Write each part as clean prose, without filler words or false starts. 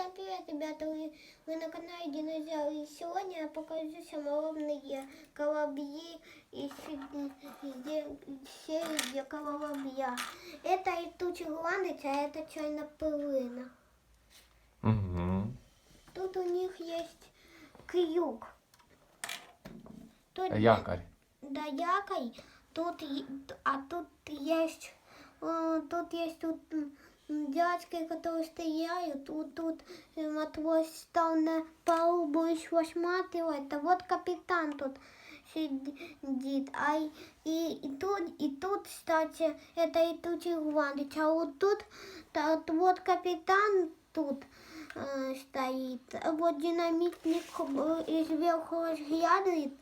Всем привет, ребята! Вы на канале Динозавр. И сегодня я покажу самолобные колобьи из серии колобья. Это летучий голландец, а это чернопылина. Угу. Тут у них есть крюк. Тут, Якорь. Да, якорь. Тут есть дядьки, которые стояют. Тут матрос стал на палубу еще осматривать. А вот капитан тут сидит. И тут, кстати, это летучий голландец. А вот тут, вот капитан тут стоит. Вот динамитник сверху разглядывает.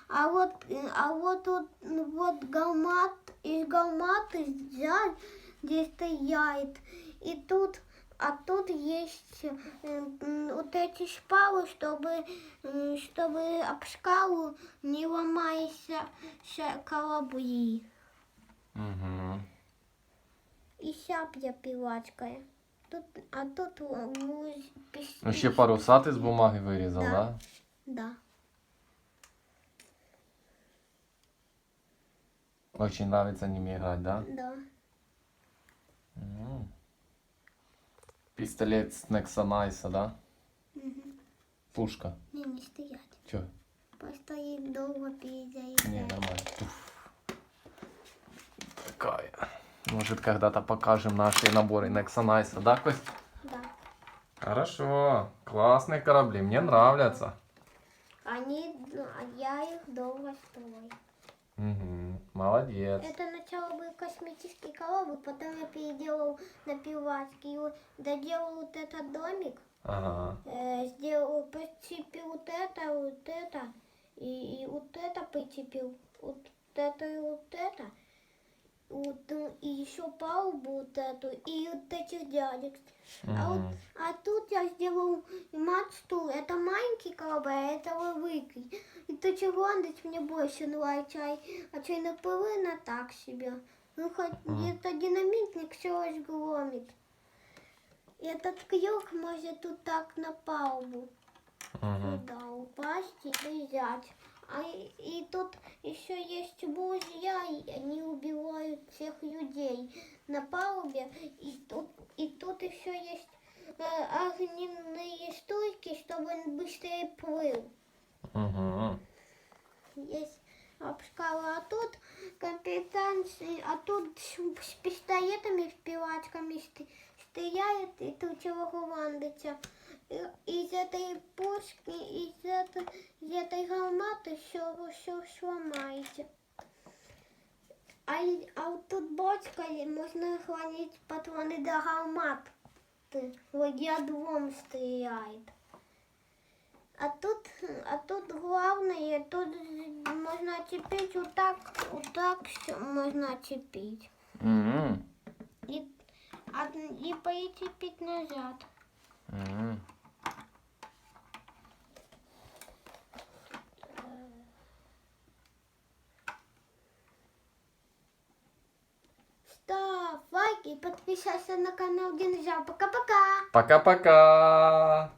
А вот тут вот из галматы здесь стоит. И тут, тут есть вот эти шпалы, чтобы об шкалу не ломались колобри. Угу. И сапля пилачкая. Тут Ну, ще паруса ти з бумаги вирізав, Да. да? Да. Очень нравится ними играть, да? Да. М. Пистолет с Нексанайса, да? Пушка. Не стоять. Чё? Просто их долго перезаряжать. Не, нормально. Уф. Такая. Может, когда-то покажем наши наборы Нексанайса, да, Кость? Да. Хорошо. Классные корабли, мне нравятся. Я их долго строю. Угу. Молодец. Это начало был космический корабль, потом я переделал на пилатский, доделал вот этот домик, Ага. сделал, прицепил вот это, и вот это прицепил, вот это и вот это, и еще палубу вот эту, и вот этих дядек. Мгм. А тут я сделал мачту, это маленький корабль, а это великий. И летучий голландец мне больше нравится, а чернопылина так себе. Ну, хоть это динамитник все разгромит. И этот крюк может тут так на палубу туда упасть и взять. И тут еще есть мужья, и они убивают всех людей на палубе. И тут еще есть огненные стойки, чтобы он быстрее плыл. Угу. Есть обшкала, а тут капитан, а тут с пистолетами, с пилачками стреляет и летучего голландца. Из этой пушки, из этой гарматы все сломаете. А вот тут бочкой можно хранить патроны до гармат. Ядром стреляет. А тут главное, тут можно отцепить вот так все можно отцепить. Угу. И прицепить назад. Угу. Ставь лайк и подписывайся на канал Динозавр. Пока-пока! Пока-пока.